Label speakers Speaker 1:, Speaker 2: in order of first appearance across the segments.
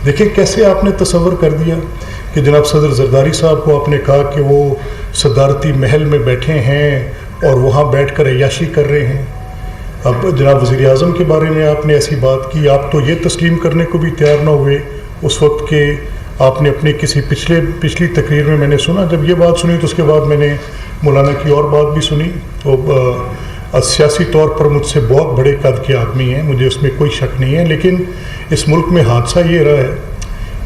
Speaker 1: دیکھیں کیسے آپ نے تصور کر دیا کہ جناب صدر زرداری صاحب کو آپ نے کہا کہ وہ صدارتی محل میں بیٹھے ہیں اور وہاں بیٹھ کر عیاشی کر رہے ہیں. اب جناب وزیر اعظم کے بارے میں آپ نے ایسی بات کی، آپ تو یہ تسلیم کرنے کو بھی تیار نہ ہوئے اس وقت کہ آپ نے اپنے کسی پچھلی تقریر میں نے سنا. جب یہ بات سنی تو اس کے بعد میں نے مولانا کی اور بات بھی سنی. وہ سیاسی طور پر مجھ سے بہت بڑے قد کے آدمی ہیں، مجھے اس میں کوئی شک نہیں ہے، لیکن اس ملک میں حادثہ یہ رہا ہے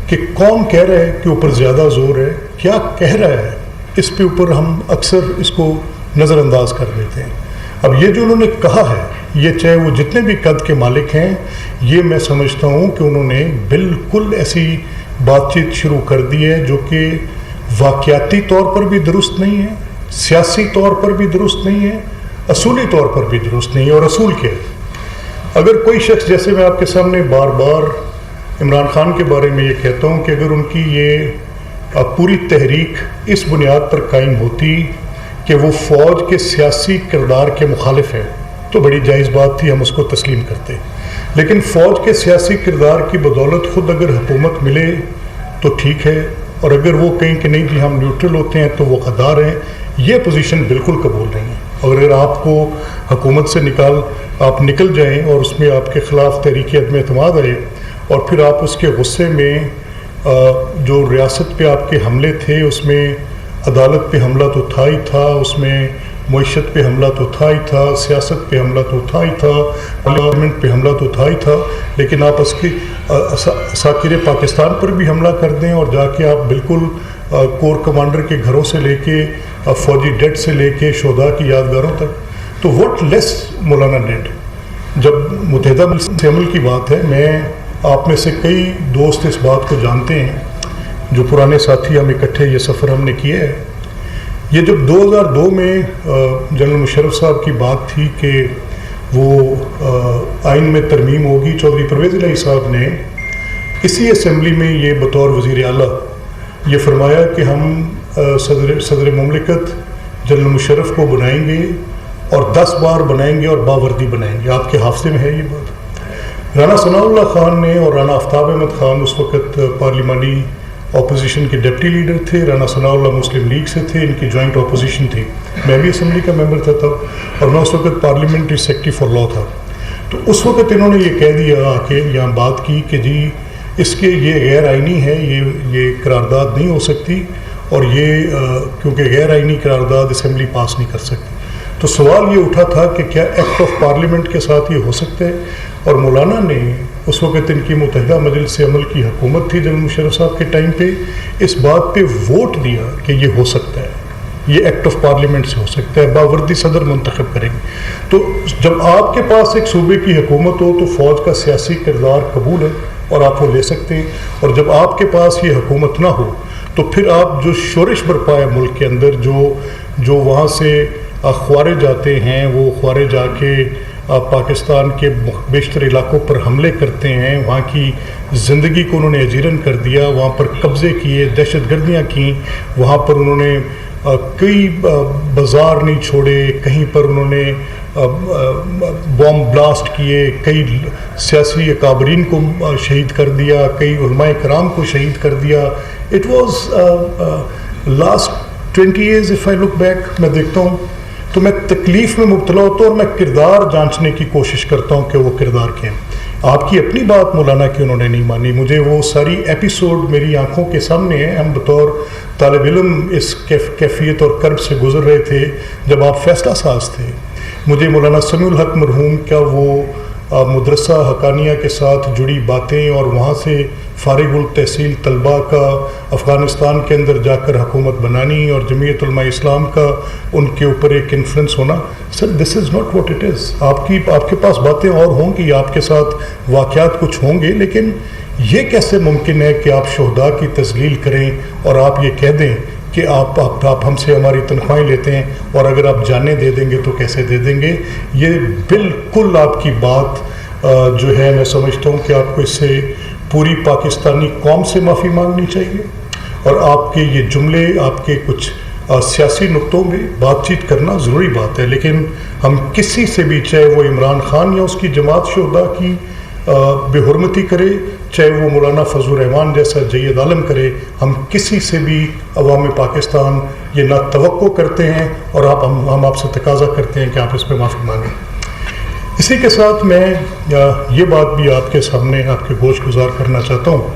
Speaker 1: کہ کون کہہ رہا ہے کہ اوپر زیادہ زور ہے، کیا کہہ رہا ہے، اس پہ اوپر ہم اکثر اس کو نظر انداز کر دیتے ہیں. اب یہ جو انہوں نے کہا ہے، یہ چاہے وہ جتنے بھی قد کے مالک ہیں، یہ میں سمجھتا ہوں کہ انہوں نے بالکل ایسی بات چیت شروع کر دی ہے جو کہ واقعاتی طور پر بھی درست نہیں ہے، سیاسی طور پر بھی درست نہیں ہے، اصولی طور پر بھی درست نہیں ہے. اور اصول کیا ہے؟ اگر کوئی شخص، جیسے میں آپ کے سامنے بار بار عمران خان کے بارے میں یہ کہتا ہوں کہ اگر ان کی یہ پوری تحریک اس بنیاد پر قائم ہوتی کہ وہ فوج کے سیاسی کردار کے مخالف ہے تو بڑی جائز بات تھی، ہم اس کو تسلیم کرتے. لیکن فوج کے سیاسی کردار کی بدولت خود اگر حکومت ملے تو ٹھیک ہے، اور اگر وہ کہیں کہ نہیں جی ہم نیوٹرل ہوتے ہیں تو وہ غدار ہیں، یہ پوزیشن بالکل قبول نہیں ہے. اور اگر آپ کو حکومت سے آپ نکل جائیں اور اس میں آپ کے خلاف تحریک عدم اعتماد آئے اور پھر آپ اس کے غصے میں جو ریاست پہ آپ کے حملے تھے، اس میں عدالت پہ حملہ تو تھا ہی تھا، اس میں معیشت پہ حملہ تو تھا ہی تھا، سیاست پہ حملہ تو تھا ہی تھا، پارلیمنٹ پہ حملہ تو تھا ہی تھا، لیکن آپ اس کے ساکر پاکستان پر بھی حملہ کر دیں اور جا کے آپ بالکل کور کمانڈر کے گھروں سے لے کے فوجی ڈیڈ سے لے کے شہداء کی یادگاروں تک. تو واٹ لیس مولانا ڈیڈ. جب متحدہ سے عمل کی بات ہے، میں آپ میں سے کئی دوست اس بات کو جانتے ہیں، جو پرانے ساتھی ہم اکٹھے یہ سفر ہم نے کیا ہے. یہ جب 2002 میں جنرل مشرف صاحب کی بات تھی کہ وہ آئین میں ترمیم ہوگی، چودھری پرویز الہی صاحب نے اسی اسمبلی میں یہ بطور وزیر اعلیٰ یہ فرمایا کہ ہم صدر مملکت جنرل مشرف کو بنائیں گے اور 10 بار بنائیں گے اور باوردی بنائیں گے. آپ کے حافظے میں ہے یہ بات. رانا ثناء اللہ خان نے اور رانا آفتاب احمد خان اس وقت پارلیمانی اپوزیشن کے ڈپٹی لیڈر تھے. رانا ثناء اللہ مسلم لیگ سے تھے، ان کی جوائنٹ اپوزیشن تھی. میں بھی اسمبلی کا ممبر تھا تب، اور میں اس وقت پارلیمنٹری سیکرٹری فار لا تھا. تو اس وقت انہوں نے یہ کہہ دیا آ کے یہاں بات کی کہ جی اس کے یہ غیر آئینی ہے، یہ قرارداد نہیں ہو سکتی، اور یہ کیونکہ غیر آئینی قرارداد اسمبلی پاس نہیں کر سکتی. تو سوال یہ اٹھا تھا کہ کیا ایکٹ آف پارلیمنٹ کے ساتھ یہ ہو سکتا ہے؟ اور مولانا نے اس وقت ان کی متحدہ مجلس عمل کی حکومت تھی جنرل مشرف صاحب کے ٹائم پہ، اس بات پہ ووٹ دیا کہ یہ ہو سکتا ہے، یہ ایکٹ آف پارلیمنٹ سے ہو سکتا ہے، باوردی صدر منتخب کریں گے. تو جب آپ کے پاس ایک صوبے کی حکومت ہو تو فوج کا سیاسی کردار قبول ہے اور آپ وہ لے سکتے ہیں. اور جب آپ کے پاس یہ حکومت نہ ہو تو پھر آپ جو شورش برپا ہے ملک کے اندر، جو وہاں سے خوارے جاتے ہیں، وہ خوارے جا کے پاکستان کے بیشتر علاقوں پر حملے کرتے ہیں، وہاں کی زندگی کو انہوں نے اجیرن کر دیا، وہاں پر قبضے کیے، دہشت گردیاں کیں، وہاں پر انہوں نے کئی بازار نہیں چھوڑے، کہیں پر انہوں نے بوم بلاسٹ کیے، کئی سیاسی اکابرین کو شہید کر دیا، کئی علماء کرام کو شہید کر دیا. It was last 20 years if I look back. میں دیکھتا ہوں تو میں تکلیف میں مبتلا ہوتا ہوں اور میں کردار جانچنے کی کوشش کرتا ہوں کہ وہ کردار کیا ہیں. آپ کی اپنی بات مولانا کی انہوں نے نہیں مانی، مجھے وہ ساری ایپیسوڈ میری آنکھوں کے سامنے ہیں. ہم بطور طالب علم اس کیفیت اور کرب سے گزر رہے تھے جب آپ فیصلہ ساز تھے. مجھے مولانا سمیع الحق مرحوم کا وہ مدرسہ حقانیہ کے ساتھ جڑی باتیں اور وہاں سے فارغ التحصیل طلباء کا افغانستان کے اندر جا کر حکومت بنانی اور جمعیت علماء اسلام کا ان کے اوپر ایک انفلوئنس ہونا، sir this is not what it is. آپ کے پاس باتیں اور ہوں گی، آپ کے ساتھ واقعات کچھ ہوں گے، لیکن یہ کیسے ممکن ہے کہ آپ شہداء کی تذلیل کریں اور آپ یہ کہہ دیں کہ آپ ہم سے ہماری تنخواہیں لیتے ہیں اور اگر آپ جانیں دے دیں گے تو کیسے دے دیں گے؟ یہ بالکل آپ کی بات جو ہے میں سمجھتا ہوں کہ آپ کو اس سے پوری پاکستانی قوم سے معافی مانگنی چاہیے، اور آپ کے یہ جملے آپ کے کچھ سیاسی نقطوں میں بات چیت کرنا ضروری بات ہے، لیکن ہم کسی سے بھی، چاہے وہ عمران خان یا اس کی جماعت شہداء کی بے حرمتی کرے چاہے وہ مولانا فضل الرحمان جیسا جید عالم کرے، ہم کسی سے بھی عوام پاکستان یہ نہ توقع کرتے ہیں اور ہم آپ سے تقاضا کرتے ہیں کہ آپ اس پہ معافی مانگیں۔ اسی کے ساتھ میں یہ بات بھی آپ کے سامنے آپ کے گوش گزار کرنا چاہتا ہوں،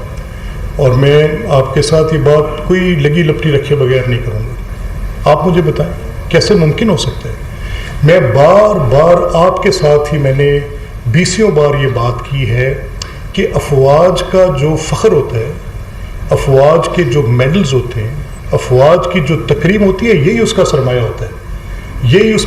Speaker 1: اور میں آپ کے ساتھ یہ بات کوئی لگی لپٹی رکھے بغیر نہیں کروں گا۔ آپ مجھے بتائیں کیسے ممکن ہو سکتا ہے؟ میں بار بار آپ کے ساتھ ہی میں نے بیسیوں بار یہ بات کی ہے کہ افواج کا جو فخر ہوتا ہے، افواج کے جو میڈلز ہوتے ہیں، افواج کی جو تکریم ہوتی ہے، یہی اس کا سرمایہ ہوتا ہے، یہی اس۔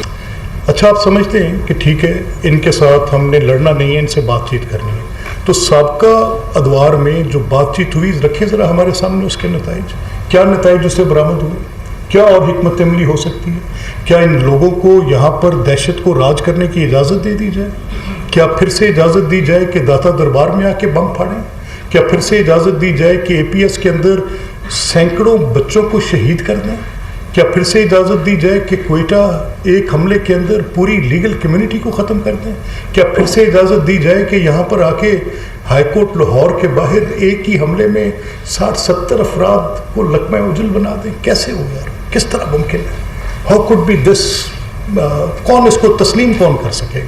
Speaker 1: اچھا آپ سمجھتے ہیں کہ ٹھیک ہے ان کے ساتھ ہم نے لڑنا نہیں ہے، ان سے بات چیت کرنی ہے، تو سابقہ ادوار میں جو بات چیت ہوئی رکھیں ذرا ہمارے سامنے اس کے نتائج، کیا نتائج اس سے برآمد ہوئے، کیا اور حکمت عملی ہو سکتی ہے؟ کیا ان لوگوں کو یہاں پر دہشت کو راج کرنے کی اجازت دے دی جائے؟ کیا پھر سے اجازت دی جائے کہ داتا دربار میں آ کے بم پھاڑیں؟ کیا پھر سے اجازت دی جائے کہ اے پی ایس کے اندر سینکڑوں بچوں کو شہید کر دیں؟ کیا پھر سے اجازت دی جائے کہ کوئٹہ ایک حملے کے اندر پوری لیگل کمیونٹی کو ختم کر دیں؟ کیا پھر سے اجازت دی جائے کہ یہاں پر آ کے ہائی کورٹ لاہور کے باہر ایک ہی حملے میں 60-70 افراد کو لقمہ اجل بنا دیں؟ کیسے ہو یار؟ کس طرح ممکن ہے؟ ہاؤ کوڈ بی دس؟ کون اس کو تسلیم کون کر سکے گا؟